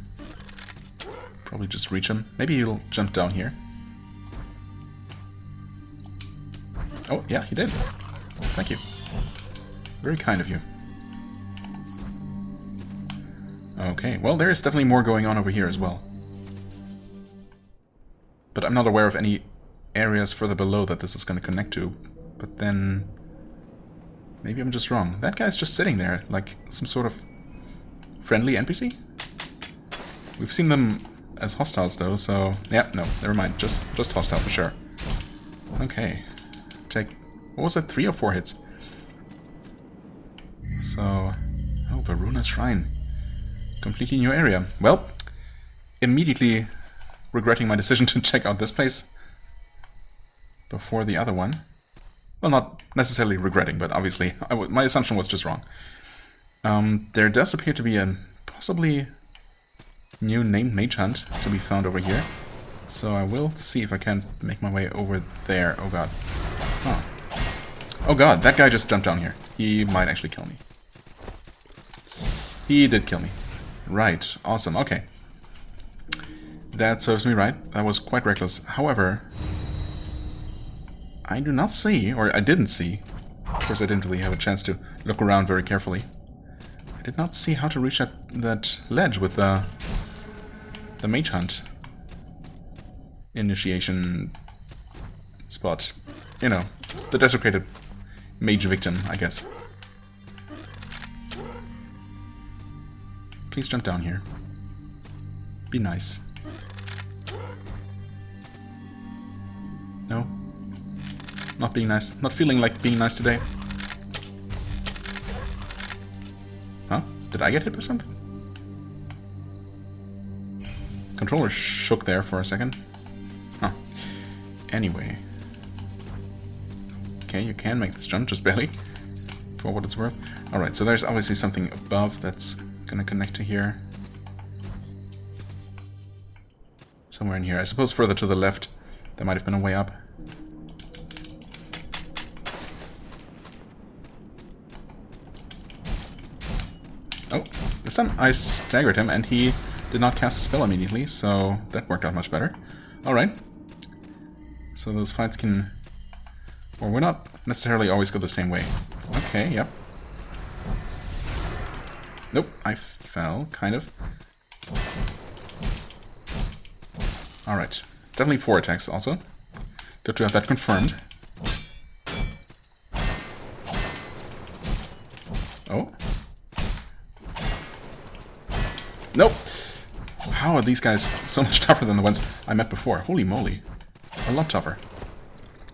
probably just reach him. Maybe he'll jump down here. Oh, yeah, he did. Thank you. Very kind of you. Okay, well, there is definitely more going on over here as well. But I'm not aware of any areas further below that this is going to connect to. But then... maybe I'm just wrong. That guy's just sitting there, like some sort of friendly NPC? We've seen them as hostiles, though, so... yeah, no, never mind. Just hostile for sure. Okay. What was it? 3 or 4 hits? So... Oh, Varuna Shrine. Completely new area. Well, immediately regretting my decision to check out this place before the other one. Well, not necessarily regretting, but obviously my assumption was just wrong. There does appear to be a possibly new named mage hunt to be found over here. So I will see if I can make my way over there. Oh god. Oh. Oh god, that guy just jumped down here. He might actually kill me. He did kill me. Right, awesome, okay. That serves me right. That was quite reckless. However, I do not see, or I didn't see, of course I didn't really have a chance to look around very carefully. I did not see how to reach that ledge with the mage hunt initiation spot. You know, the desecrated mage victim, I guess. Please jump down here. Be nice. No? Not being nice. Not feeling like being nice today. Huh? Did I get hit by something? Controller shook there for a second. Huh. Anyway. Okay, you can make this jump, just barely. For what it's worth. Alright, so there's obviously something above that's gonna connect to here. Somewhere in here. I suppose further to the left. There might have been a way up. Oh, this time I staggered him and he did not cast a spell immediately, so that worked out much better. Alright. So those fights can... Or we're not necessarily always go the same way. Okay, yep. Nope, I fell, kind of. Alright. Definitely 4 attacks also. Good to have that confirmed. Oh. Nope! How are these guys so much tougher than the ones I met before? Holy moly. A lot tougher.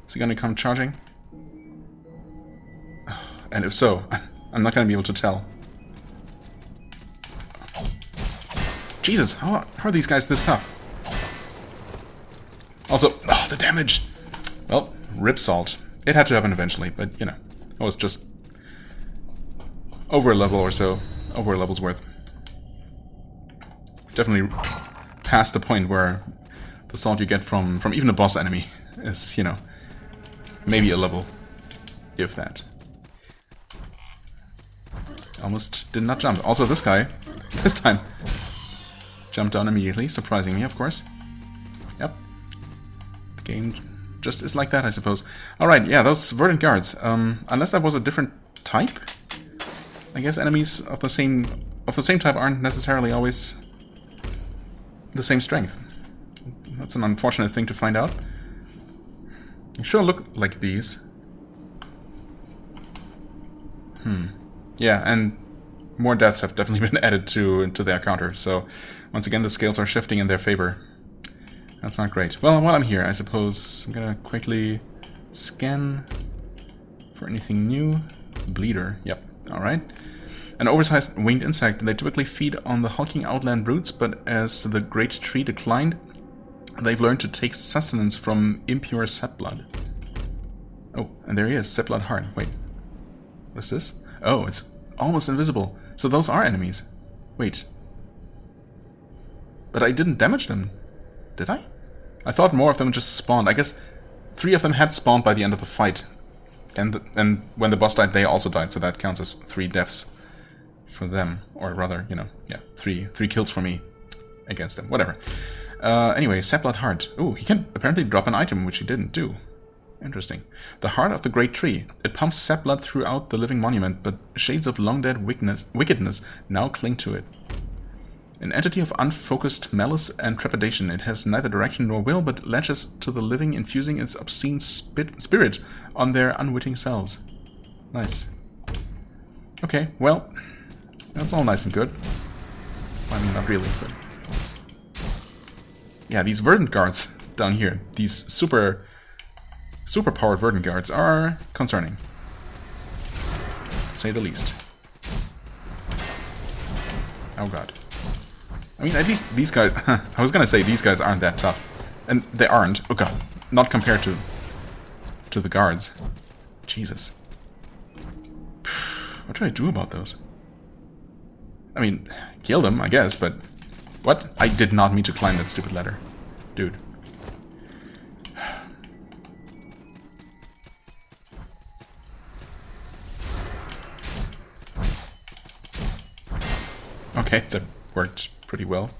Is he gonna come charging? And if so, I'm not gonna be able to tell. Jesus, how are these guys this tough? Also, oh, the damage! Well, rip salt. It had to happen eventually, but, you know, it was just over a level or so, over a level's worth. Definitely past the point where the salt you get from even a boss enemy is, you know, maybe a level, if that. Almost did not jump. Also, this guy, this time, jumped down immediately, surprising me, of course. Yep. The game just is like that, I suppose. Alright, yeah, those verdant guards. Unless that was a different type? I guess enemies of the same type aren't necessarily always the same strength. That's an unfortunate thing to find out. They sure look like these. Yeah, and more deaths have definitely been added to their counter, so once again the scales are shifting in their favor. That's not great. Well, while I'm here, I suppose I'm gonna quickly scan for anything new. Bleeder, yep, alright. An oversized winged insect. They typically feed on the hulking outland brutes, but as the great tree declined, they've learned to take sustenance from impure sap blood. Oh, and there he is, sap blood heart. Wait, what's this? Oh, it's almost invisible. So those are enemies. Wait. But I didn't damage them, did I? I thought more of them just spawned. I guess 3 of them had spawned by the end of the fight. And when the boss died, they also died, so that counts as 3 deaths for them. Or rather, you know, yeah, 3 kills for me against them. Whatever. Anyway, Sapblood Heart. Ooh, he can apparently drop an item, which he didn't do. Interesting. The heart of the great tree. It pumps sap blood throughout the living monument, but shades of long-dead wickedness now cling to it. An entity of unfocused malice and trepidation, it has neither direction nor will, but latches to the living, infusing its obscene spirit on their unwitting selves. Nice. Okay, well, that's all nice and good. I mean, not really, but... Yeah, these verdant guards down here, these super super-powered Verdant Guards are concerning, to say the least. Oh god. I mean, at least these guys... I was gonna say these guys aren't that tough. And they aren't. Oh god. Not compared to the guards. Jesus. What do I do about those? I mean, kill them, I guess, but... What? I did not mean to climb that stupid ladder. Dude. Okay, that worked pretty well.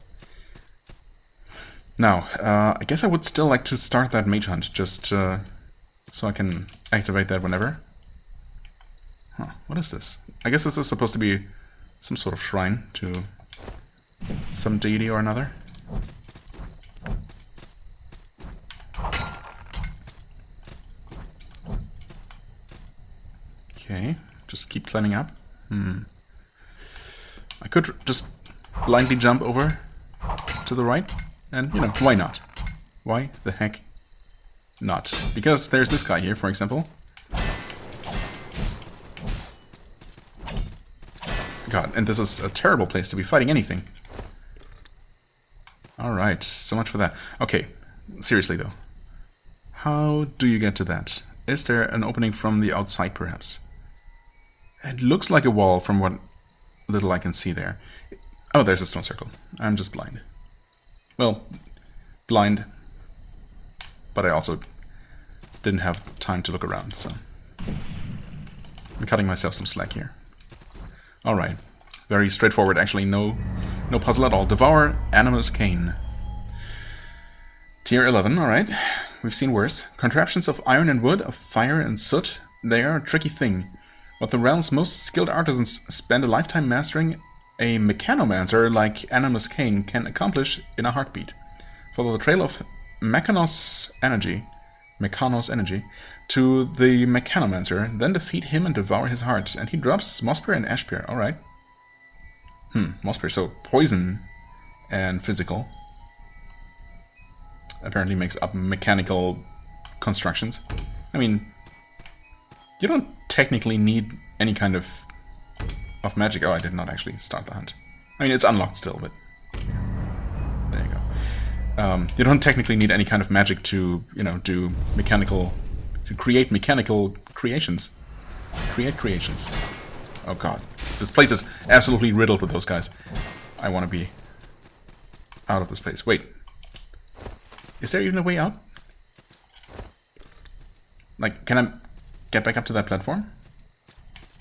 Now, I guess I would still like to start that mage hunt, just so I can activate that whenever. Huh, what is this? I guess this is supposed to be some sort of shrine to some deity or another. Okay, just keep climbing up. I could just blindly jump over to the right, and, you know, why not? Why the heck not? Because there's this guy here, for example. God, and this is a terrible place to be fighting anything. Alright, so much for that. Okay, seriously though. How do you get to that? Is there an opening from the outside, perhaps? It looks like a wall from what little I can see there. Oh, there's a stone circle. I'm just blind. Well, blind. But I also didn't have time to look around, so... I'm cutting myself some slack here. Alright. Very straightforward, actually. No puzzle at all. Devour, Animus, Cane. Tier 11, alright. We've seen worse. Contraptions of iron and wood, of fire and soot. They are a tricky thing. What the realm's most skilled artisans spend a lifetime mastering, a Mechanomancer like Animus Cane can accomplish in a heartbeat. Follow the trail of Mechanos energy to the Mechanomancer, then defeat him and devour his heart. And he drops Mosspear and Ashpear, alright. Mosspear, so poison and physical. Apparently makes up mechanical constructions. I mean, you don't technically need any kind of magic. Oh, I did not actually start the hunt. I mean, it's unlocked still, but... There you go. You don't technically need any kind of magic to, you know, do mechanical... to create mechanical creations. Create creations. Oh god. This place is absolutely riddled with those guys. I want to be out of this place. Wait. Is there even a way out? Like, can I get back up to that platform?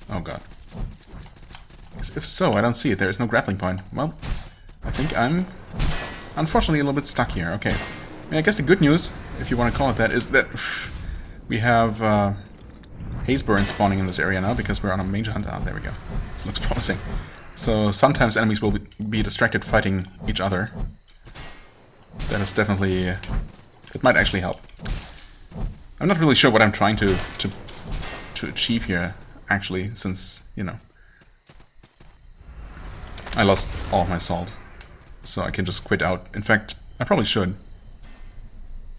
Oh god. If so, I don't see it. There is no grappling point. Well, I think I'm unfortunately a little bit stuck here. Okay. I mean, I guess the good news, if you want to call it that, is that we have Hazeburn spawning in this area now because we're on a mage hunt. Ah, there we go. This looks promising. So sometimes enemies will be distracted fighting each other. That is definitely... it might actually help. I'm not really sure what I'm trying to achieve here, actually, since, you know, I lost all of my salt. So I can just quit out. In fact, I probably should.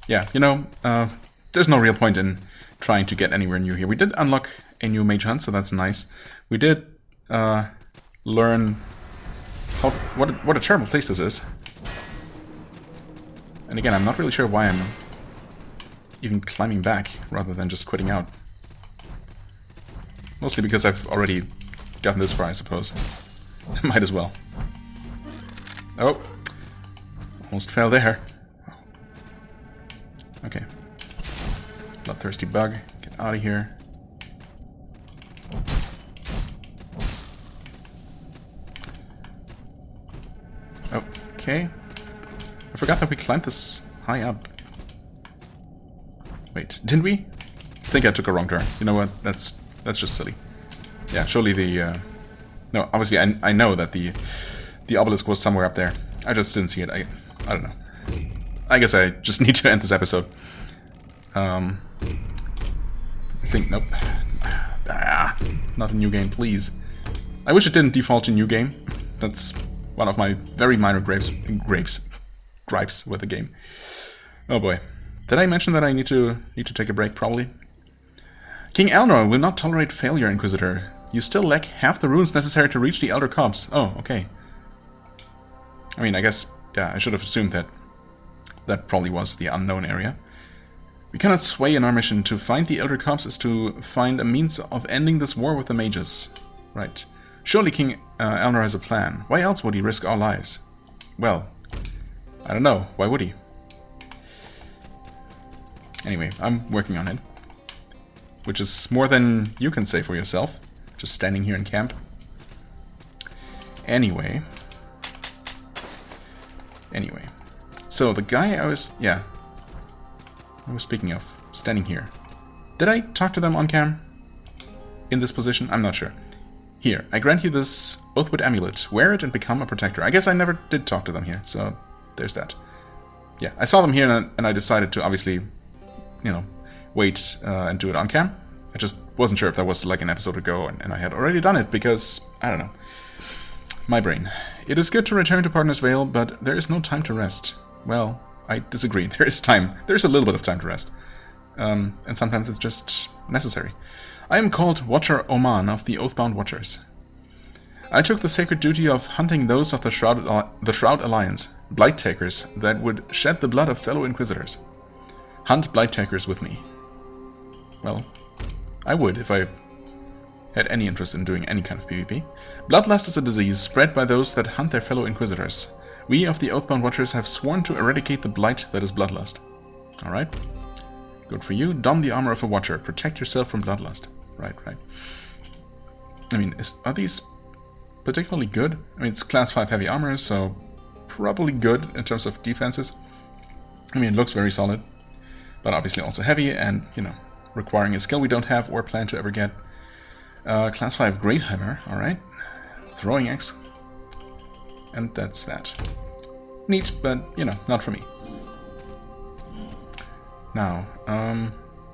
Yeah, you know, there's no real point in trying to get anywhere new here. We did unlock a new mage hunt, so that's nice. We did learn what a terrible place this is. And again, I'm not really sure why I'm even climbing back rather than just quitting out. Mostly because I've already gotten this far, I suppose. Might as well. Oh. Almost fell there. Okay. Bloodthirsty bug. Get out of here. Okay. I forgot that we climbed this high up. Wait, didn't we? I think I took a wrong turn. You know what? That's just silly. Yeah, surely the... No, obviously I know that the obelisk was somewhere up there. I just didn't see it. I don't know. I guess I just need to end this episode. I think... Nope. Ah, not a new game, please. I wish it didn't default to new game. That's one of my very minor gripes with the game. Oh boy. Did I mention that I need to take a break, probably? King Elnor will not tolerate failure, Inquisitor. You still lack half the runes necessary to reach the Elder Copse. Oh, okay. I mean, I guess, yeah, I should have assumed that that probably was the unknown area. We cannot sway in our mission. To find the Elder Copse is to find a means of ending this war with the mages. Right. Surely King Elnor has a plan. Why else would he risk our lives? Well, I don't know. Why would he? Anyway, I'm working on it. Which is more than you can say for yourself. Just standing here in camp. Anyway. So the guy I was speaking of, standing here. Did I talk to them on cam? In this position? I'm not sure. Here, I grant you this Oathwood amulet. Wear it and become a protector. I guess I never did talk to them here, so there's that. Yeah, I saw them here and I decided to obviously, you know, wait and do it on cam. I just wasn't sure if that was like an episode ago and I had already done it because, I don't know. My brain. It is good to return to Partner's Vale, but there is no time to rest. Well, I disagree. There is time. There is a little bit of time to rest. And sometimes it's just necessary. I am called Watcher Oman of the Oathbound Watchers. I took the sacred duty of hunting those of the Shroud Alliance, Blight Takers, that would shed the blood of fellow Inquisitors. Hunt Blight Takers with me. Well, I would if I had any interest in doing any kind of PvP. Bloodlust is a disease spread by those that hunt their fellow Inquisitors. We of the Oathbound Watchers have sworn to eradicate the blight that is bloodlust. Alright. Good for you. Don the armor of a Watcher. Protect yourself from bloodlust. Right. I mean, are these particularly good? I mean, it's class 5 heavy armor, so probably good in terms of defenses. I mean, it looks very solid, but obviously also heavy and, you know, requiring a skill we don't have or plan to ever get. Class 5 Great Hammer, alright. Throwing axe. And that's that. Neat, but, you know, not for me. Now,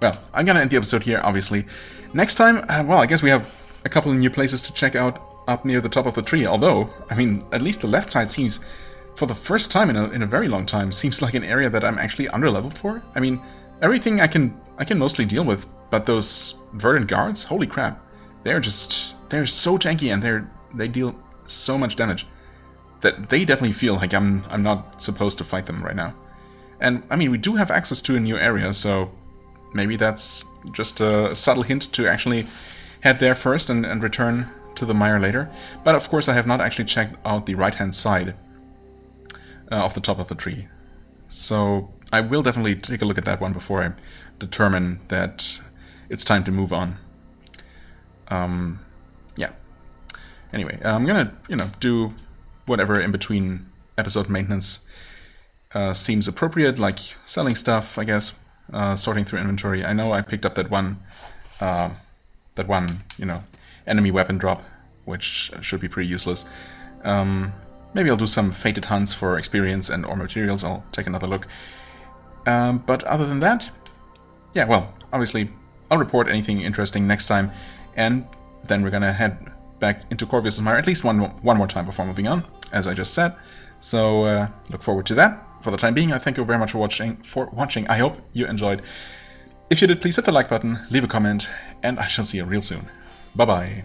well, I'm gonna end the episode here, obviously. Next time, well, I guess we have a couple of new places to check out up near the top of the tree, although, I mean, at least the left side seems, for the first time in a very long time, seems like an area that I'm actually underleveled for. I mean, everything I can mostly deal with, but those verdant guards, holy crap. They're so tanky and they deal so much damage that they definitely feel like I'm not supposed to fight them right now. And I mean, we do have access to a new area, so maybe that's just a subtle hint to actually head there first and return to the mire later. But of course I have not actually checked out the right hand side of the top of the tree. So I will definitely take a look at that one before I determine that it's time to move on. Yeah. Anyway, I'm gonna, you know, do whatever in between episode maintenance seems appropriate, like selling stuff, I guess, sorting through inventory. I know I picked up that one, you know, enemy weapon drop, which should be pretty useless. Maybe I'll do some fated hunts for experience and or materials. I'll take another look. But other than that, yeah, well, obviously, I'll report anything interesting next time, and then we're gonna head back into Corvus' Mire at least one more time before moving on, as I just said. So look forward to that. For the time being, I thank you very much for watching. I hope you enjoyed. If you did, please hit the like button, leave a comment, and I shall see you real soon. Bye-bye.